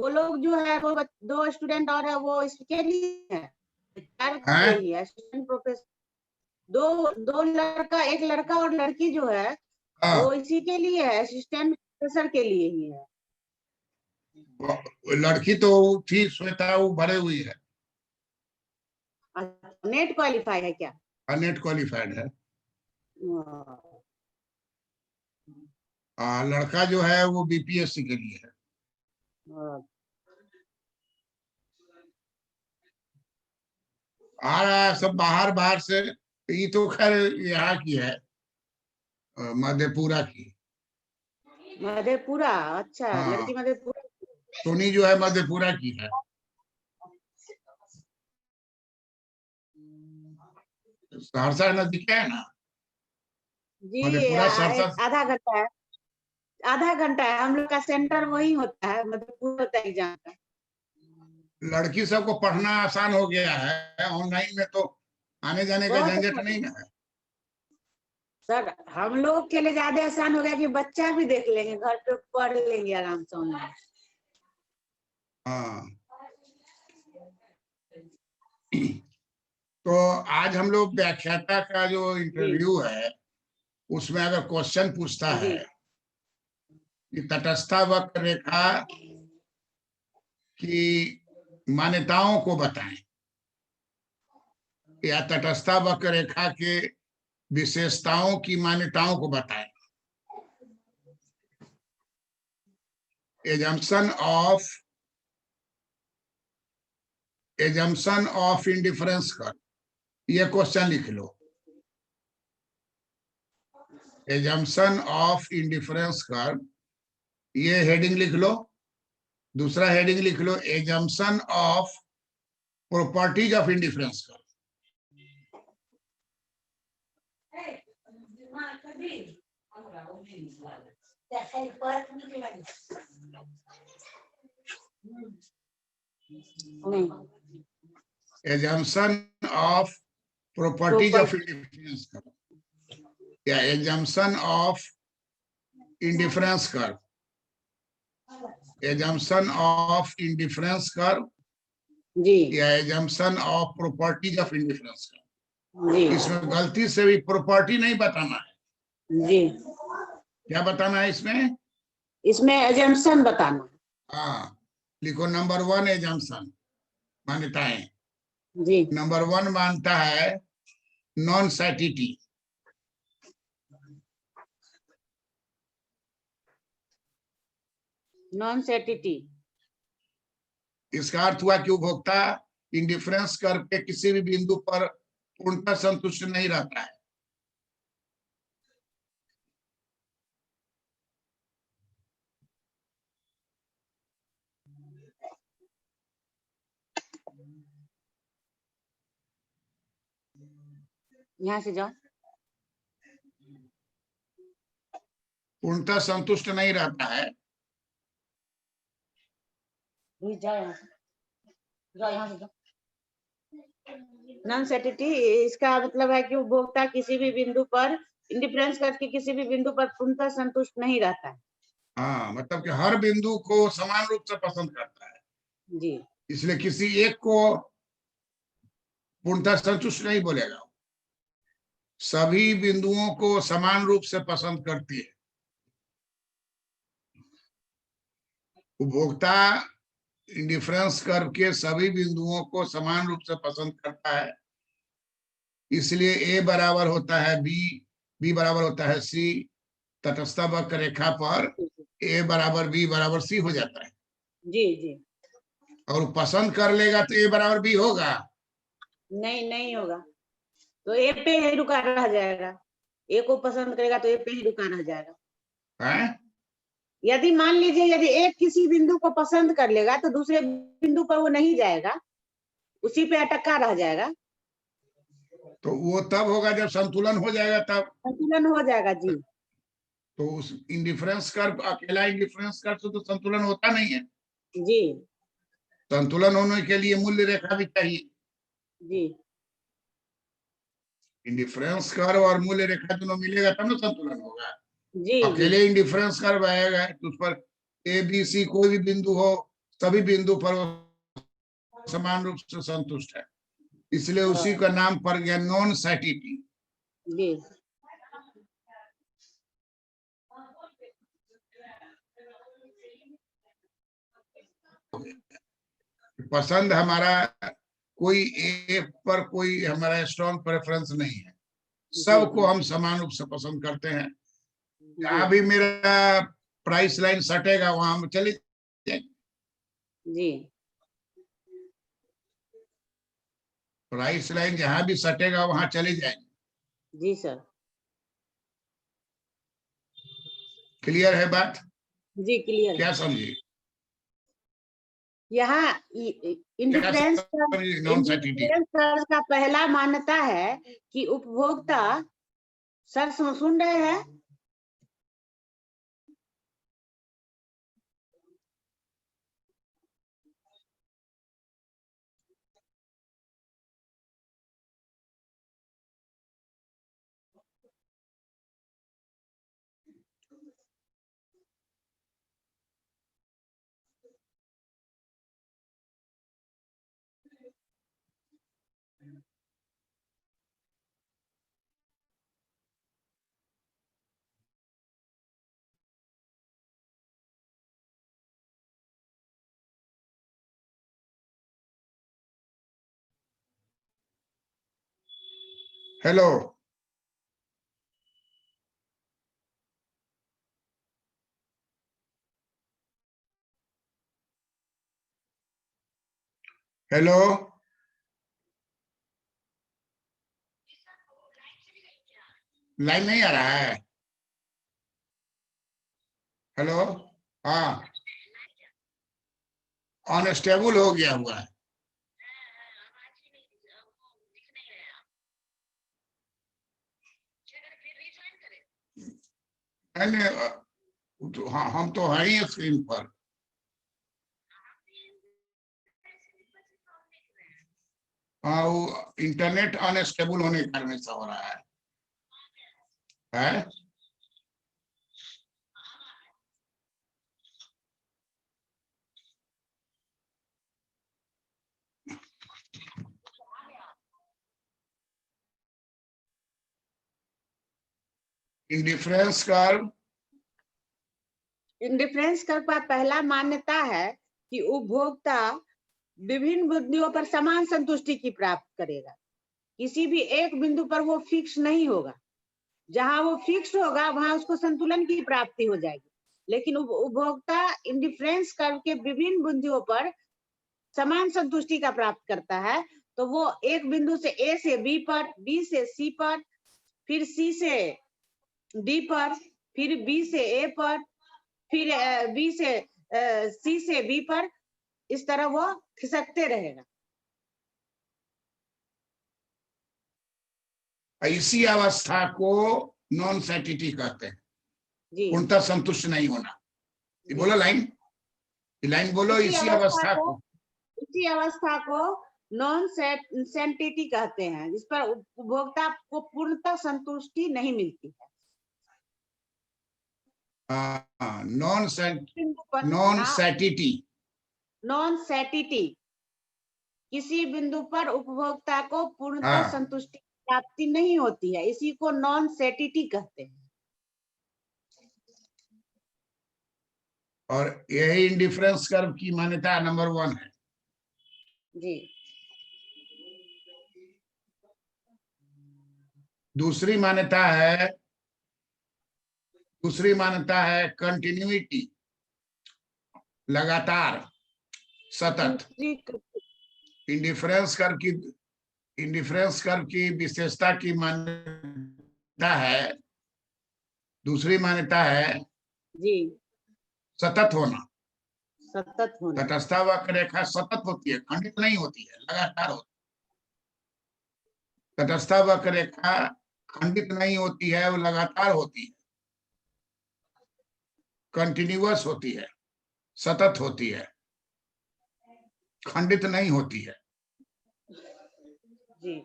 वो लोग जो है वो 2 स्टूडेंट और है, वो इसके लिए है, चार के हैं? लिए है, असिस्टेंट प्रोफेसर। दो लड़का, एक लड़का और लड़की जो है हाँ, वो इसी के लिए है, असिस्टेंट प्रोफेसर के लिए ही है। वो लड़की तो थी श्वेता, वो भरे हुई है, नेट क्वालिफाई है क्या? नेट क्वालिफाइड है। लड़का जो है वो बीपीएससी के लिए है। आ रहा है सब बाहर बाहर से। ये तो खैर यहाँ की है, मधेपुरा की। मधेपुरा? अच्छा, हाँ, लड़की मधेपुरा। सोनी जो है मधेपुरा की है। सहरसा नजदीक है ना, जी, मधेपुरा सहरसा। आधा घंटा है, आधा घंटा है। हम लोग का सेंटर वही होता है, मधेपुरा होता है एग्जाम का। लड़की सबको पढ़ना आसान हो गया है, ऑनलाइन में तो आने जाने का बहुत झंझट अच्छा नहीं ना है। सर, हम लोग के लिए ज्यादा आसान हो गया कि बच्चा भी देख लेंगे, घर पे पढ़ लेंगे आराम से ऑनलाइन। हाँ, तो आज हम लोग व्याख्याता का जो इंटरव्यू है उसमें अगर क्वेश्चन पूछता जी है कि तटस्था वक्र रेखा की मान्यताओं को बताएं, या तटस्था वक्र रेखा के विशेषताओं की मान्यताओं को बताएं। एजम्पशन ऑफ इंडिफरेंस कर, ये क्वेश्चन लिख लो। एजम्पशन ऑफ इंडिफरेंस कर, ये हेडिंग लिख लो। दूसरा हेडिंग लिख लो, assumption of properties of indifference curve. Assumption of properties of indifference curve, या assumption of indifference curve, assumption of indifference curve, जी या assumption of properties of indifference curve. जी इसमें गलती से भी प्रॉपर्टी नहीं बताना है। जी, क्या बताना है इसमें? इसमें एजम्पशन बताना। हाँ, लिखो नंबर 1 एजम्पशन, मान्यताएं। जी, नंबर 1 मानता है नॉन सैटिटी। नॉन सैटिटी, इसका अर्थ हुआ कि उपभोक्ता इंडिफरेंस करके किसी भी बिंदु पर पूर्णतः संतुष्ट नहीं रहता है। यहाँ से जाओ, पूर्णतः संतुष्ट नहीं रहता है। जाओ यहाँ से, जाओ यहाँ से जाओ। नॉन सैटिटी, इसका मतलब है कि उपभोक्ता किसी भी बिंदु पर इंडिफरेंस करके किसी भी बिंदु पर पूर्णतः संतुष्ट नहीं रहता है। हाँ, मतलब कि हर बिंदु को समान रूप से पसंद करता है, जी, इसलिए किसी एक को पूर्णतः संतुष्ट नहीं बोलेगा, सभी बिंदुओं को समान रूप से पसंद करती है। उपभोक्ता इंडिफरेंस करके सभी बिंदुओं को समान रूप से पसंद करता है, इसलिए ए बराबर होता है बी, बी बराबर होता है सी। तटस्थ वक्र रेखा पर ए बराबर बी बराबर सी हो जाता है। जी जी, और पसंद कर लेगा तो ए बराबर बी होगा? नहीं नहीं होगा, तो ए पे ही रुका रह जाएगा। ए को पसंद करेगा तो ए पे ही रुका रह जाएगा। है? यदि मान लीजिए, यदि एक किसी बिंदु को पसंद कर लेगा तो दूसरे बिंदु पर वो नहीं जाएगा, उसी पे अटका रह जाएगा। तो वो तब होगा जब संतुलन हो जाएगा, तब संतुलन हो जाएगा। जी तो उस इंडिफरेंस कर, अकेला इंडिफरेंस कर तो संतुलन होता नहीं है। जी संतुलन होने के लिए मूल्य रेखा भी चाहिए। जी, इंडिफरेंस कर और मूल्य रेखा दोनों मिलेगा तब ना संतुलन होगा। जी जी, अकेले इंडिफरेंस कर बहेगा तो उस पर ए बी सी कोई भी बिंदु हो, सभी बिंदु पर वो समान रूप से संतुष्ट है, इसलिए उसी का नाम पड़ गया नॉन सैटिटी। जी पसंद हमारा कोई एक पर कोई हमारा स्ट्रॉन्ग प्रेफरेंस नहीं है, सबको हम समान रूप से पसंद करते हैं। जहां भी मेरा प्राइस लाइन सटेगा वहां हम चले जाएंगे। जी प्राइस लाइन जहां भी सटेगा वहां चले जाएंगे। जी सर। क्लियर है बात? जी क्लियर है। क्या समझे? यहाँ क्या इंडिफरेंस समझे नॉन सैटिटी? कर्व का पहला मान्यता है कि उपभोक्ता, सर सुन रहे हैं? हेलो, हेलो, लाइन नहीं आ रहा है? हेलो, हाँ, अनस्टेबल हो गया हुआ है। हाँ, हम तो हैं ही स्क्रीन पर। हाँ, वो इंटरनेट अनस्टेबल होने के कारण ऐसा हो रहा है? इंडिफरेंस कर्व, इंडिफरेंस कर्व का पहला मान्यता है कि उपभोक्ता विभिन्न बिंदुओं पर समान संतुष्टि की प्राप्त करेगा। किसी भी एक बिंदु पर वो फिक्स नहीं होगा। जहां वो फिक्स होगा वहां उसको संतुलन की प्राप्ति हो जाएगी। लेकिन उपभोक्ता इंडिफरेंस कर्व के विभिन्न बिंदुओं पर समान संतुष्टि का प्राप्त करता है। तो वो एक बिंदु से ए से बी पर, बी से सी पर, फिर सी से डी पर, फिर बी से ए पर, फिर बी से सी से बी पर, इस तरह वो खिसकते रहेगा। ऐसी अवस्था को नॉन सैटिटी कहते हैं, जी पूर्णतः संतुष्ट नहीं होना। ये बोलो लाइन, लाइन बोलो, इसी अवस्था को। इसी अवस्था को नॉन सैटिटी कहते हैं, जिस पर उपभोक्ता को पूर्णतः संतुष्टि नहीं मिलती है। नॉन सैटिटी, नॉन सैटिटी, किसी बिंदु पर उपभोक्ता को पूर्णतः हाँ, संतुष्टि प्राप्ति नहीं होती है, इसी को नॉन सैटिटी कहते हैं। और यही इंडिफरेंस कर्व की मान्यता नंबर 1 है। जी दूसरी मान्यता है कंटिन्यूटी, लगातार, सतत। इंडिफरेंस कर्व की विशेषता की मान्यता है, दूसरी मान्यता है जी सतत होना। सतत होना। तटस्थ वक्र रेखा सतत होती है, खंडित नहीं होती है, लगातार होती है। तटस्थ वक्र रेखा खंडित नहीं होती है, वो लगातार होती है, कंटिन्यूअस होती है, सतत होती है, खंडित नहीं होती है। जी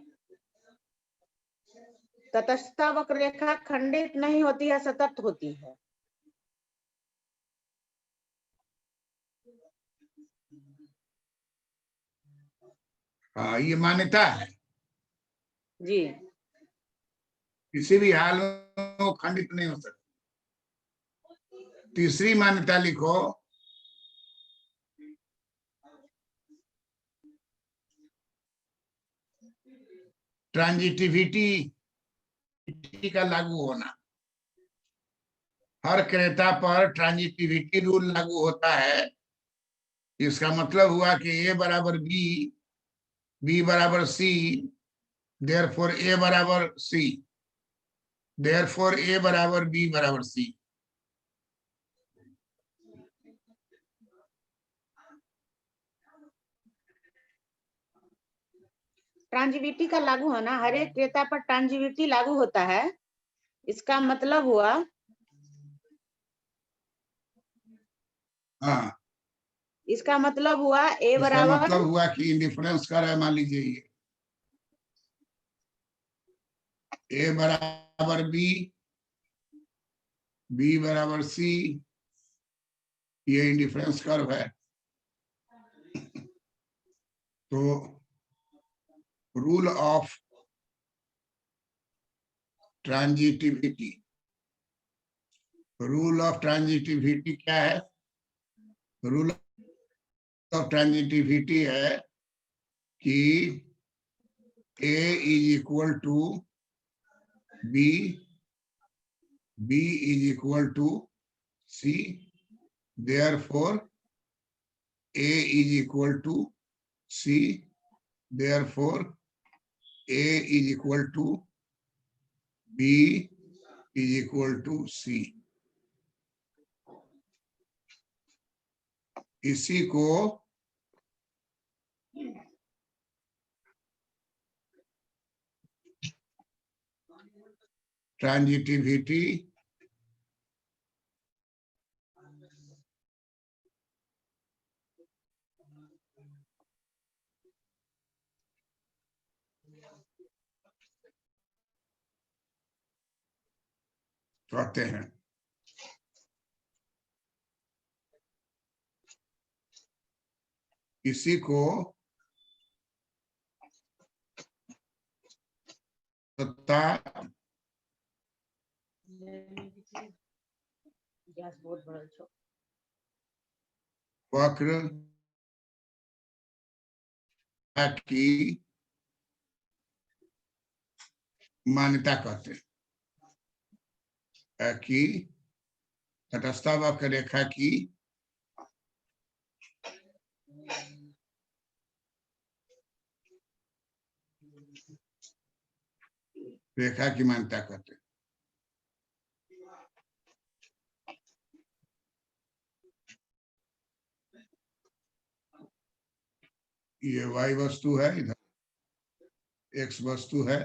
तटस्थ वक्र रेखा खंडित नहीं होती है, सतत होती है। हाँ, ये मान्यता है, जी। किसी भी हाल में वो खंडित नहीं हो सकता। तीसरी मान्यता लिखो, ट्रांजिटिविटी का लागू होना। हर क्रेता पर ट्रांजिटिविटी रूल लागू होता है। इसका मतलब हुआ कि ए बराबर बी बराबर सी, देयरफॉर ए बराबर सी, देयरफॉर ए बराबर बी बराबर सी। ट्रांजिविटी का लागू होना, हर एक क्रेता पर ट्रांजिविटी लागू होता है। इसका मतलब हुआ, हाँ, इसका मतलब हुआ ए इसका बराबर, मतलब हुआ कि इंडिफरेंस कर है, मान लीजिए ये ए बराबर बी बराबर सी, ये इंडिफरेंस कर्व है। तो rule of transitivity, rule of transitivity क्या है? रूल ऑफ ट्रांजिटिविटी है कि A is equal to B, B is equal to C, therefore A is equal to C, therefore A is equal to B is equal to C. इसी को transitivity कहते हैं। इसी को सत्ता वक्र की मान्यता कहते हैं, कि तटस्थ वक्र रेखा की मान्यता कहते हैं। ये y वस्तु है, इधर x वस्तु है।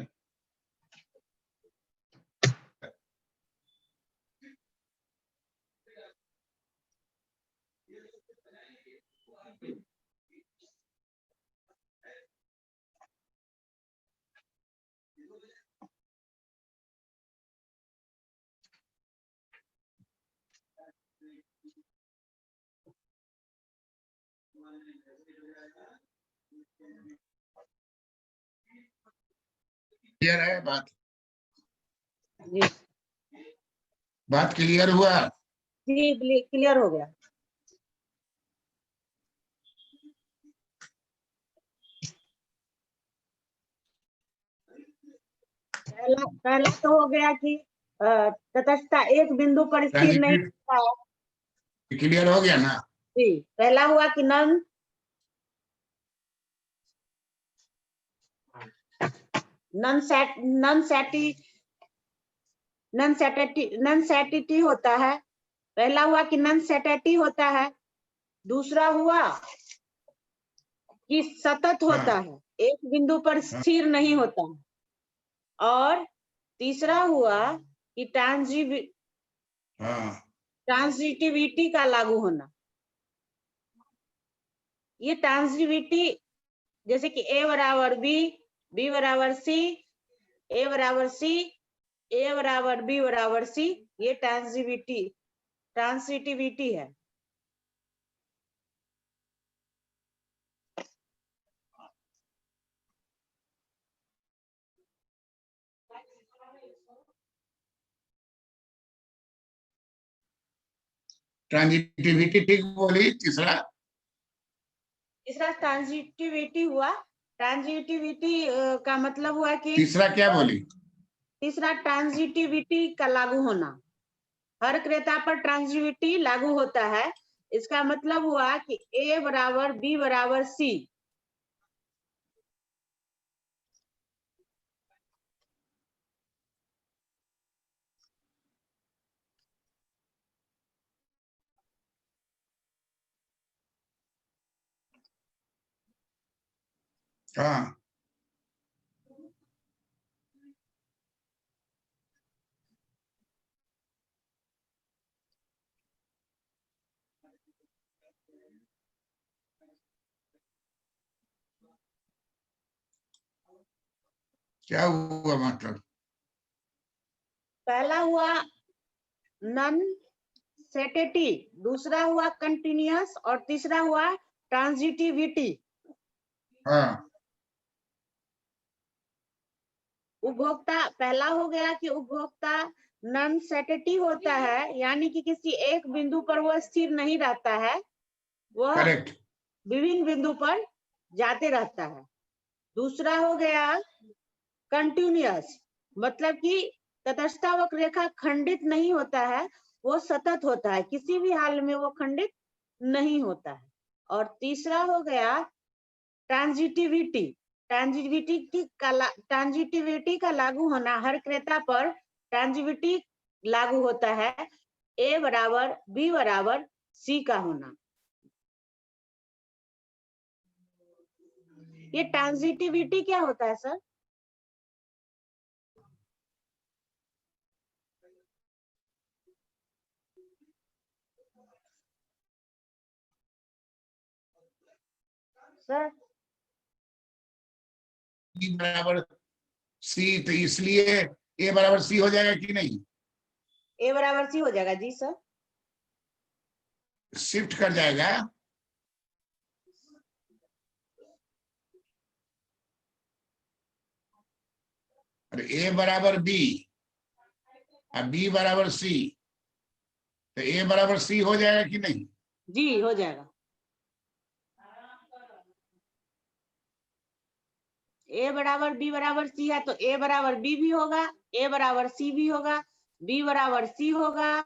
क्लियर है बात? जी बात क्लियर हुआ? जी, क्लियर हो गया। पहला तो हो गया कि तटस्थता एक बिंदु पर स्थिर नहीं होता है। क्लियर हो गया ना? जी, पहला हुआ कि नन सैटिटी होता है। पहला हुआ कि नन सैटिटी होता है। दूसरा हुआ कि सतत होता है, एक बिंदु पर स्थिर नहीं होता है। और तीसरा हुआ कि ट्रांजिटिविटी का लागू होना। ये ट्रांजिटिविटी जैसे कि ए बराबर बी बराबर सी, ए बराबर सी, ए बराबर बी बराबर सी, ये ट्रांजिटिविटी है। ट्रांजिटिविटी ठीक बोली। तीसरा तीसरा ट्रांजिटिविटी हुआ। ट्रांजिटिविटी का मतलब हुआ कि तीसरा क्या बोली? तीसरा ट्रांजिटिविटी का लागू होना। हर क्रेता पर ट्रांजिटिविटी लागू होता है। इसका मतलब हुआ कि A बराबर B बराबर C। हाँ, क्या हुआ मतलब? पहला हुआ नन सेटेटी, दूसरा हुआ कंटिन्यूअस और तीसरा हुआ ट्रांजिटिविटी। हाँ, उपभोक्ता पहला हो गया कि उपभोक्ता नन सेटेटी होता है, यानी कि किसी एक बिंदु पर वह स्थिर नहीं रहता है, वह करेक्ट। विभिन्न बिंदु पर जाते रहता है। दूसरा हो गया कंटिन्यूअस, मतलब कि तटस्थता वक्र रेखा खंडित नहीं होता है, वो सतत होता है, किसी भी हाल में वो खंडित नहीं होता है। और तीसरा हो गया ट्रांजिटिविटी। ट्रांजिटिविटी का लागू होना, हर क्रेता पर ट्रांजिटिविटी लागू होता है। A बराबर B बराबर C का होना। ये ट्रांजिटिविटी क्या होता है सर? सर B बराबर C, तो इसलिए A बराबर C हो जाएगा कि नहीं? A बराबर C हो जाएगा जी सर। शिफ्ट कर जाएगा। अरे A बराबर B और B बराबर C, तो A बराबर C हो जाएगा कि नहीं? जी हो जाएगा। A बराबर B बराबर C है तो A बराबर B भी होगा, A बराबर C भी होगा, B बराबर C होगा।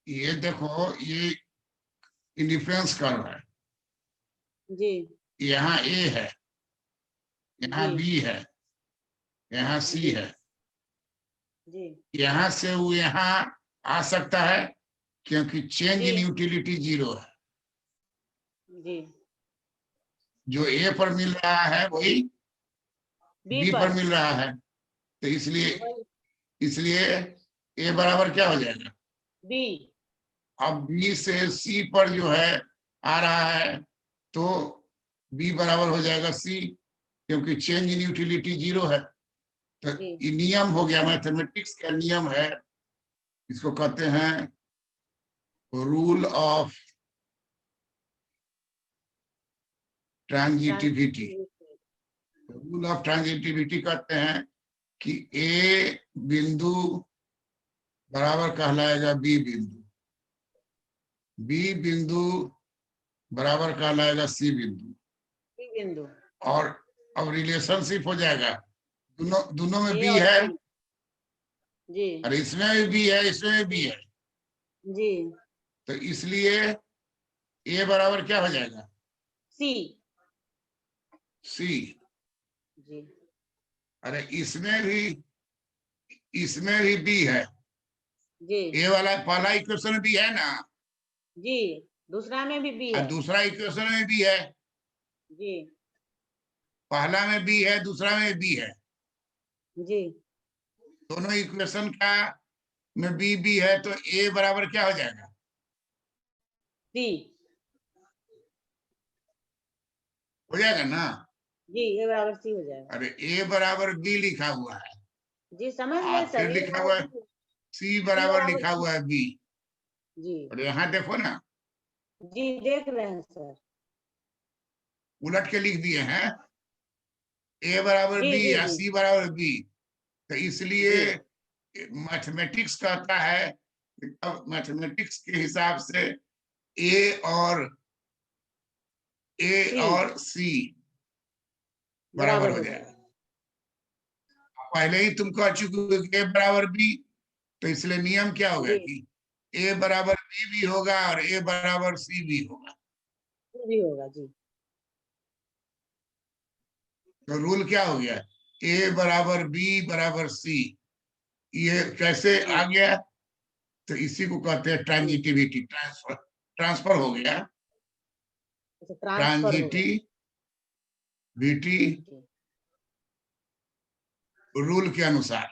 ये देखो, ये इंडिफरेंस कर्व है। जी यहाँ A है, यहाँ जी B है, यहाँ C जी है। जी यहाँ से वो यहाँ आ सकता है क्योंकि चेंज इन जी यूटिलिटी 0 है। जी जो A पर मिल रहा है वही B B पर पर मिल रहा है, तो इसलिए वही इसलिए A बराबर क्या हो जाएगा? B। अब B से C पर जो है आ रहा है, तो B बराबर हो जाएगा C, क्योंकि चेंज इन यूटिलिटी 0 है। तो जी ये नियम हो गया, मैथमेटिक्स का नियम है, इसको कहते हैं rule of transitivity. Rule of transitivity कहते हैं कि ए बिंदु बराबर कहलाएगा बी बिंदु, बी बिंदु बराबर कहलाएगा सी बिंदु, C बिंदु। और अब रिलेशनशिप हो जाएगा, दोनों दोनों में A बी और है, C। जी और इसमें भी बी है, इसमें भी बी है, जी तो इसलिए ए बराबर क्या हो जाएगा? C। सी। जी अरे इसमें भी बी है। जी ए वाला पहला इक्वेशन भी है ना, जी दूसरा में भी B और है। दूसरा इक्वेशन में भी है। जी पहला में बी है, दूसरा में बी है, जी दोनों इक्वेशन का में बी है, तो ए बराबर क्या हो जाएगा? C। हो जाएगा ना? जी A बराबर C हो जाएगा। अरे ए बराबर बी लिखा हुआ है, जी समझ गए आप सर, फिर A लिखा हुआ है बराबर सी C बराबर बराबर लिखा C। हुआ है बी। जी और यहाँ देखो ना, जी देख रहे हैं सर। उलट के लिख दिए हैं, ए बराबर जी बी जी या जी सी बराबर बी। तो इसलिए जी मैथमेटिक्स कहता है कि अब मैथमेटिक्स के हिसाब से ए सी सी बराबर बराबर हो होता जाएगा। है। पहले ही तुम कह चुके हो कि ए बराबर बी, तो इसलिए नियम क्या हो गया जी कि ए बराबर बी भी होगा और ए बराबर सी भी होगा। वो भी होगा जी। तो रूल क्या हो गया, ए बराबर बी बराबर सी। ये कैसे जी आ गया, तो इसी को कहते हैं जी ट्रांजिटिविटी, ट्रांसफर। ट्रांसफर हो गया, अच्छा ट्रांसफर हो गया। ट्रांजिटिविटी जी रूल के अनुसार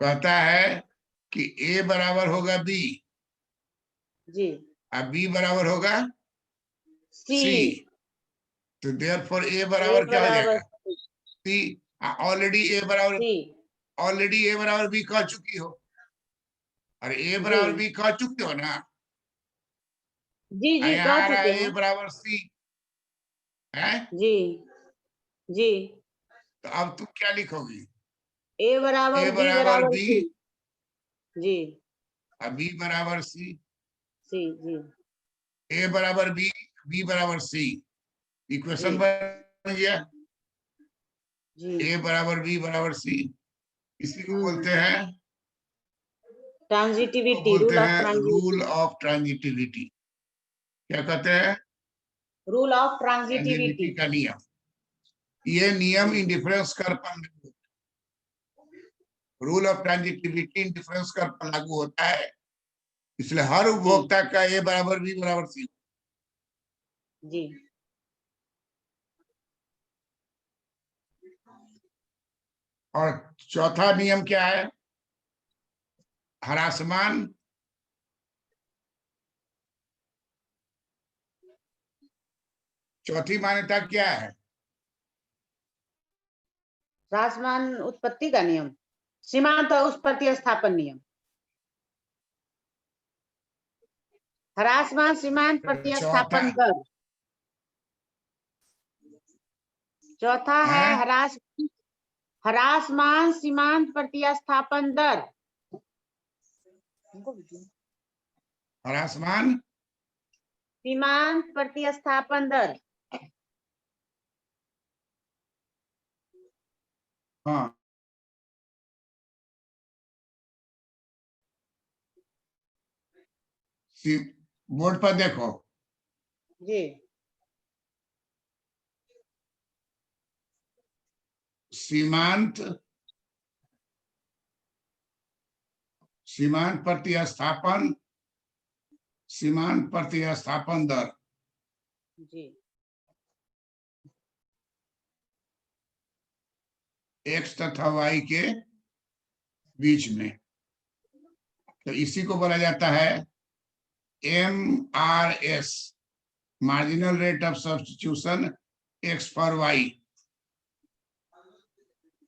कहता है कि ए बराबर होगा बी जी और बी बराबर होगा सी सी। तो देयरफॉर ए ए बराबर क्या हो बराबर जाएगा, सी। ऑलरेडी ए बराबर, सी ऑलरेडी ए बराबर बी कह चुकी हो, और ए जी बराबर बी कह चुके हो ना। जी जी यहाँ कह आ रहा चुके है ए हैं। बराबर सी है। जी जी तो अब तुम क्या लिखोगी, ए बराबर ए बी बराबर बराबर बी सी। जी और बी बराबर सी। सी जी ए बराबर बी, बी बराबर सी, जी इक्वेशन बन गया। जी ए बराबर बी बराबर सी, इसी को बोलते हैं, को ट्रांजिटिविटी, बोलते रूल ऑफ हैं रूल ट्रांजिटिविटी। Of transitivity. क्या कहते हैं, रूल ऑफ ट्रांजिटिविटी ट्रांजिटिविटी। का नियम। ये नियम जी इंडिफरेंस कर्व पर, rule of transitivity indifference curve पर लागू होता है। इसलिए हर जी उपभोक्ता का ए बराबर बी बराबर सी। जी और चौथा नियम क्या है, ह्रासमान चौथी मान्यता क्या है, ह्रासमान उत्पत्ति का नियम, सीमांत और उस प्रतिस्थापन नियम। ह्रासमान सीमांत चौथा प्रतिस्थापन दर। चौथा है है ह्रासमान सीमांत प्रतिस्थापन दर। ह्रासमान सीमांत प्रतिस्थापन दर। हाँ, बोर्ड पर देखो, जी सीमांत सीमांत प्रतिस्थापन, सीमांत प्रतिस्थापन दर जी एक्स तथा वाई के बीच में। तो इसी को बोला जाता है MRS, marginal rate of substitution x for y.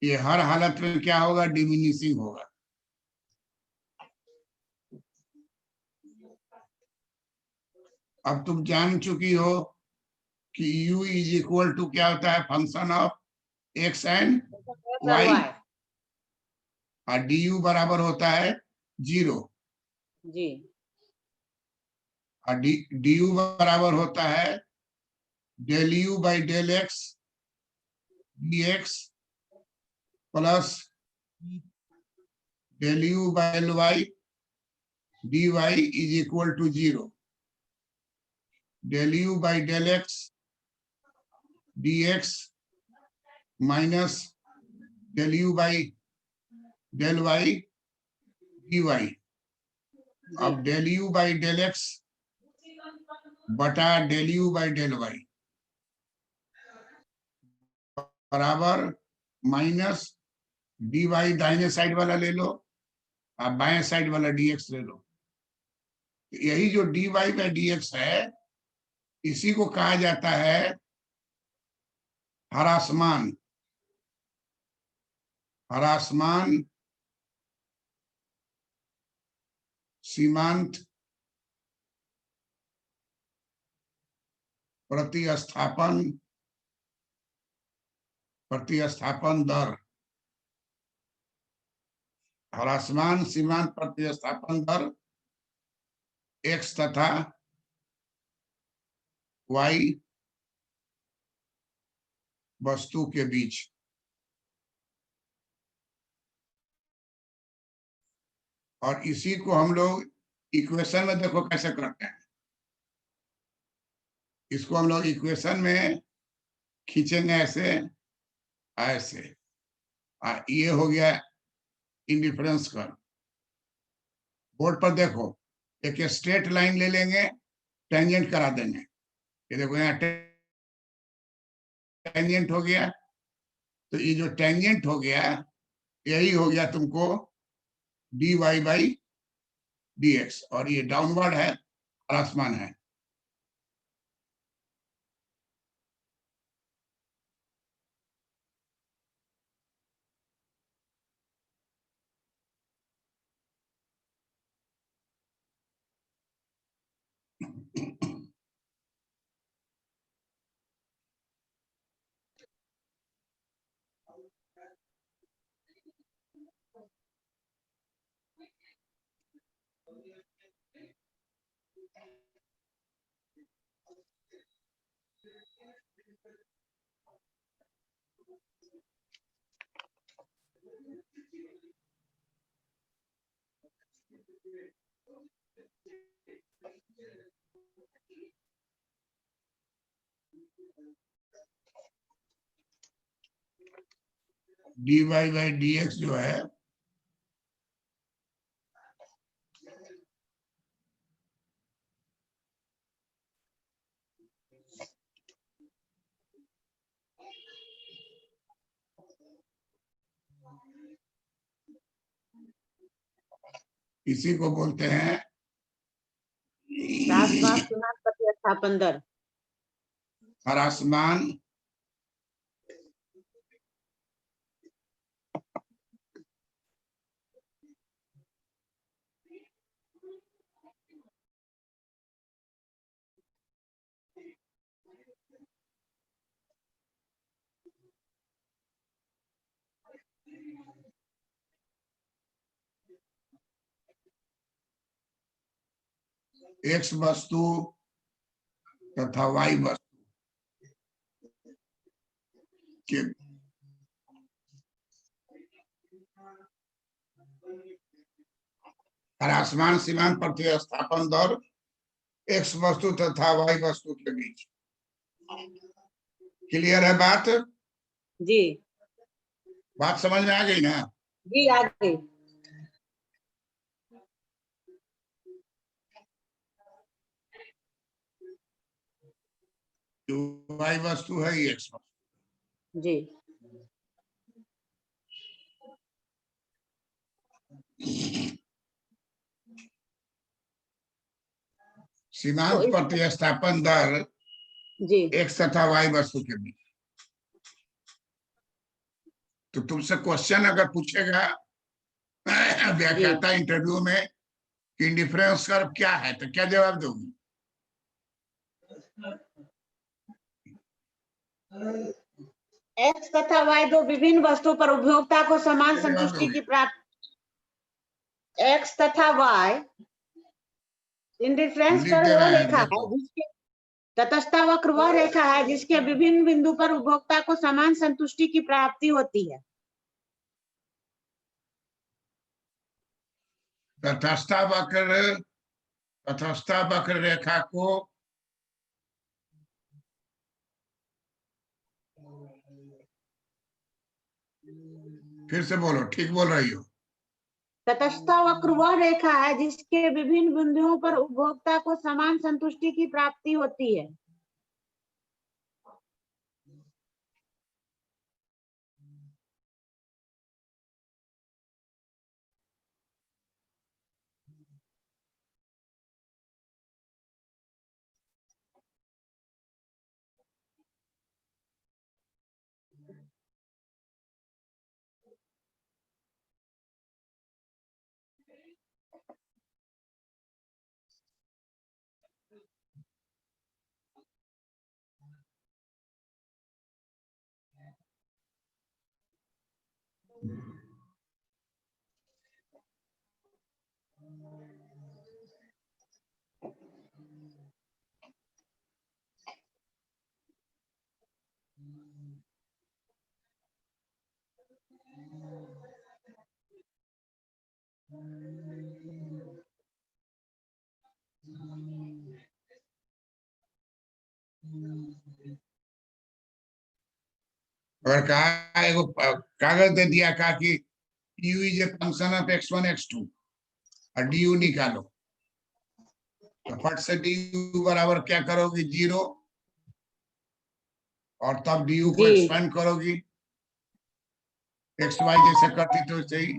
ये हर हालत में क्या होगा, डिमिनिशिंग होगा। अब तुम जान चुकी हो कि u इज इक्वल टू क्या होता है, function of x and y, y. और du बराबर होता है 0, जी और du बराबर होता है del u by del x dx plus del u by del y dy is equal to 0, del u by del x dx minus del u by del y dy। जी अब del u by del x बटा del u by del y बराबर माइनस dy दाहिने side वाला ले लो और बाएं साइड वाला dx ले लो। यही जो dy बाई dx है, इसी को कहा जाता है ह्रासमान। ह्रासमान सीमांत प्रतिस्थापन दर, ह्रासमान सीमांत प्रतिस्थापन दर x तथा y वस्तु के बीच। और इसी को हम लोग इक्वेशन में देखो कैसे करते हैं। इसको हम लोग इक्वेशन में खींचेंगे ऐसे ऐसे। ये हो गया इंडिफरेंस कर्व। बोर्ड पर देखो, एक स्ट्रेट लाइन ले लेंगे, टेंजेंट करा देंगे। ये देखो यहाँ टेंजेंट हो गया, तो ये जो टेंजेंट हो गया यही हो गया तुमको dy बाई dx, और ये डाउनवर्ड है, आसमान है। dy बाई dx जो है इसी को बोलते हैं ह्रासमान सीमांत प्रतिस्थापन दर। ह्रासमान x वस्तु तथा y वस्तु के ह्रासमान सीमांत प्रतिस्थापन दर x वस्तु तथा y वस्तु के बीच। क्लियर है बात? जी बात समझ में आ गई ना? जी आगे। जो y वस्तु है ये x वस्तु। जी सीमांत तो प्रतिस्थापन दर जी x तथा y वस्तु के बीच। तो तुमसे क्वेश्चन अगर पूछेगा व्याख्याता इंटरव्यू में कि इंडिफरेंस कर्व क्या है, तो क्या जवाब दोगी? x तथा y दो विभिन्न वस्तुओं पर उपभोक्ता को समान क्या जवाब संतुष्टि दोगे? की प्राप्त। x तथा y इंडिफरेंस लिख कर्व दे वह रहे हैं, रेखा है देखो। जिसके तटस्था वक्र वह रेखा है जिसके विभिन्न बिंदु पर उपभोक्ता को समान संतुष्टि की प्राप्ति होती है। तटस्था वक्र रेखा को फिर से बोलो, ठीक बोल रही हो। तटस्था वक्र वह रेखा है जिसके विभिन्न बिंदुओं पर उपभोक्ता को समान संतुष्टि की प्राप्ति होती है। अगर कहा एगो कागज दे दिया, कहा कि u is a function of x1 x2 और du निकालो, तो फट से du बराबर क्या करोगी 0, और तब du को जी एक्सपेंड करोगी x y जैसे करती तो सही,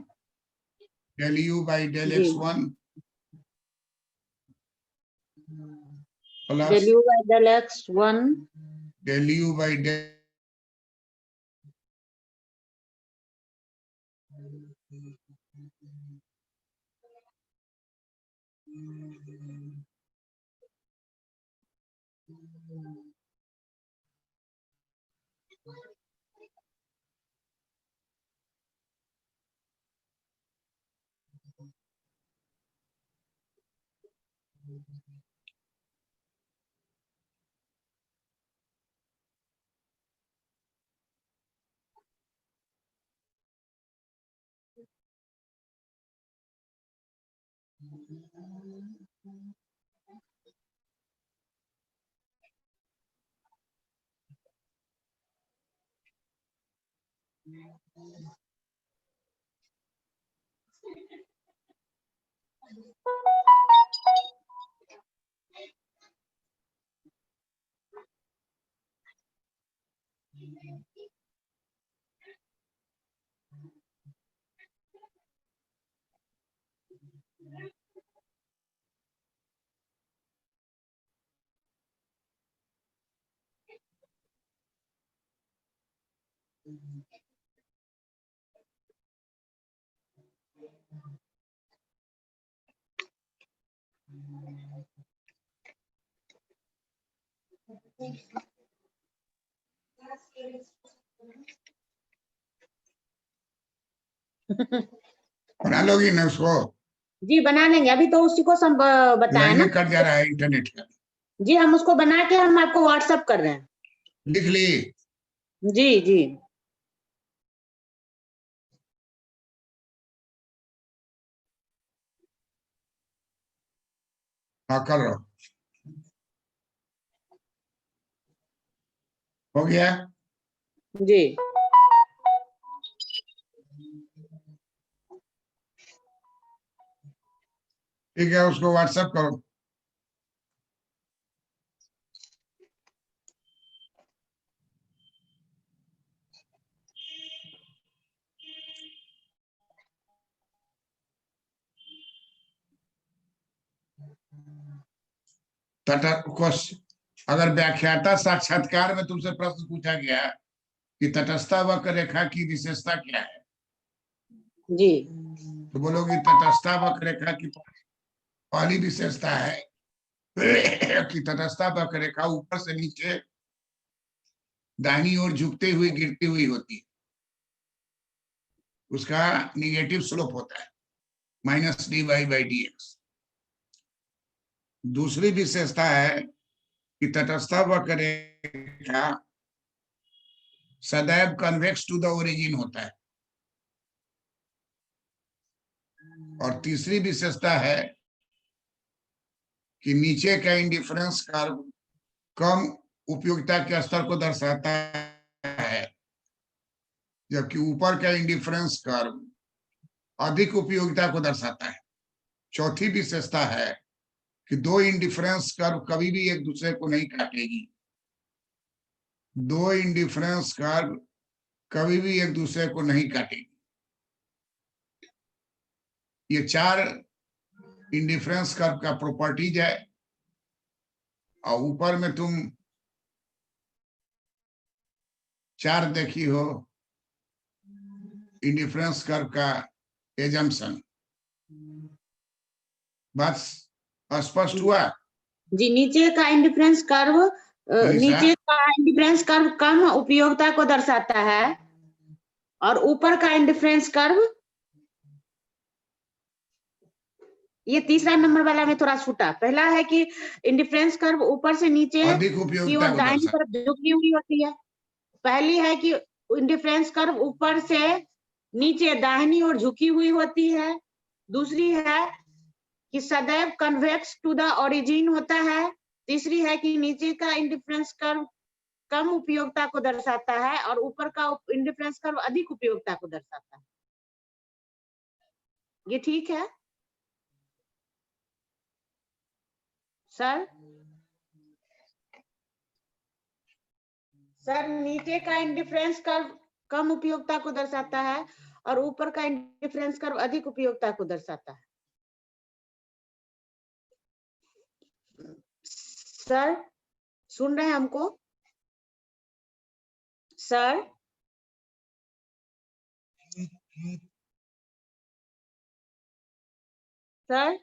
del u by del जी x1 del plus u by del x1 del u by del बना लोगी ना उसको, जी बना लेंगे, अभी तो उसी को सब बताया ना। लाइनें कट जा रहा है इंटरनेट का। जी हम उसको बना के हम आपको व्हाट्सएप कर रहे हैं। लिख ली? जी जी हाँ कर लो, हो गया। जी ठीक है, उसको व्हाट्सएप करो। अगर व्याख्याता साक्षात्कार में तुमसे प्रश्न पूछा गया कि तटस्थ वक्र रेखा की विशेषता क्या है, जी तो बोलोगी तटस्थ वक्र रेखा की पहली विशेषता है कि तटस्थ वक्र रेखा ऊपर से नीचे दाहिनी ओर झुकते हुए गिरती हुई होती है, उसका निगेटिव स्लोप होता है -dy/dx। दूसरी विशेषता है कि तटस्थ वक्र रेखा सदैव कन्वेक्स टू द ओरिजिन होता है। और तीसरी विशेषता है कि नीचे का इंडिफरेंस कर्व कम उपयोगिता के स्तर को दर्शाता है, जबकि ऊपर का इंडिफरेंस कर्व अधिक उपयोगिता को दर्शाता है। चौथी विशेषता है कि दो इंडिफरेंस कर्व कभी भी एक दूसरे को नहीं काटेगी। दो इंडिफरेंस कर्व कभी भी एक दूसरे को नहीं काटेगी। ये चार इंडिफरेंस कर्व का प्रॉपर्टीज है, और ऊपर में तुम चार देखी हो इंडिफरेंस कर्व का एजम्पशन। बात स्पष्ट हुआ? जी नीचे का इंडिफरेंस कर्व मनीषा? नीचे का इंडिफरेंस कर्व कम उपयोगिता को दर्शाता है, और ऊपर का इंडिफरेंस कर्व ये तीसरा नंबर वाला में थोड़ा छूटा। पहला है कि इंडिफरेंस कर्व ऊपर से नीचे अधिक की उपयोगिता ओर को दाहिनी दर्शाता तरफ झुकी हुई होती है। पहली है कि इंडिफरेंस कर्व ऊपर से नीचे दाहिनी ओर झुकी हुई होती है। दूसरी है कि सदैव कन्वेक्स टू द ओरिजिन होता है। तीसरी है कि नीचे का इंडिफरेंस कर्व कम उपयोगिता को दर्शाता है और ऊपर का इंडिफरेंस कर्व अधिक उपयोगिता को दर्शाता है। ये ठीक है सर? सर नीचे का इंडिफरेंस कर्व कम उपयोगिता को दर्शाता है और ऊपर का इंडिफरेंस कर्व अधिक उपयोगिता को दर्शाता है। सर सुन रहे हैं हमको? सर सर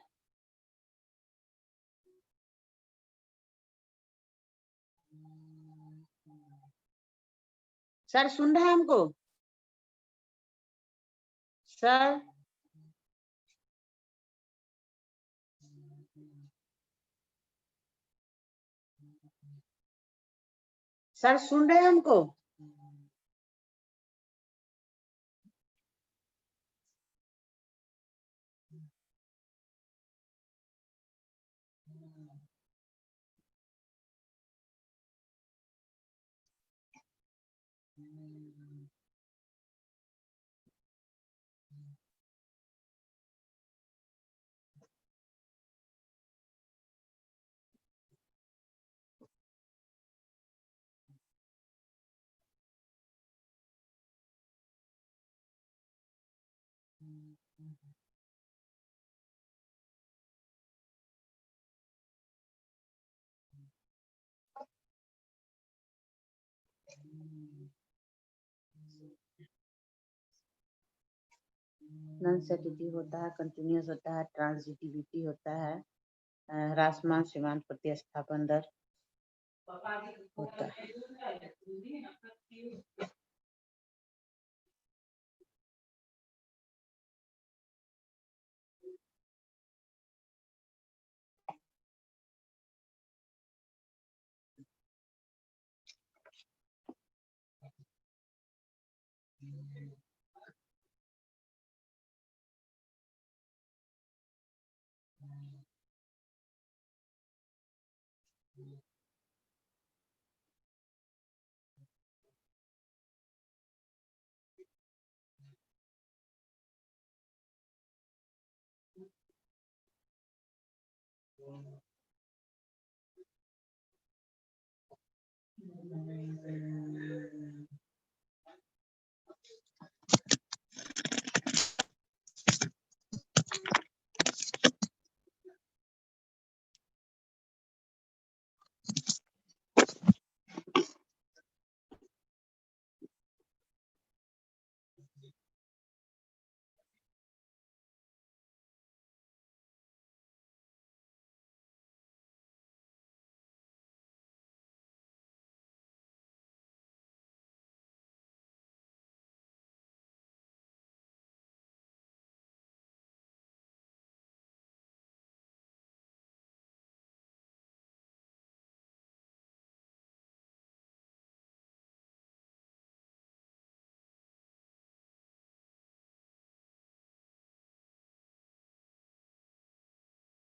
सर सुन रहे हैं हमको? सर सर सुन रहे हैं हमको? नॉन-सेटिव होता है, कंटिन्यूअस होता है, ट्रांजिटिविटी होता है, ह्रासमान सीमांत प्रतिस्थापन दर होता है।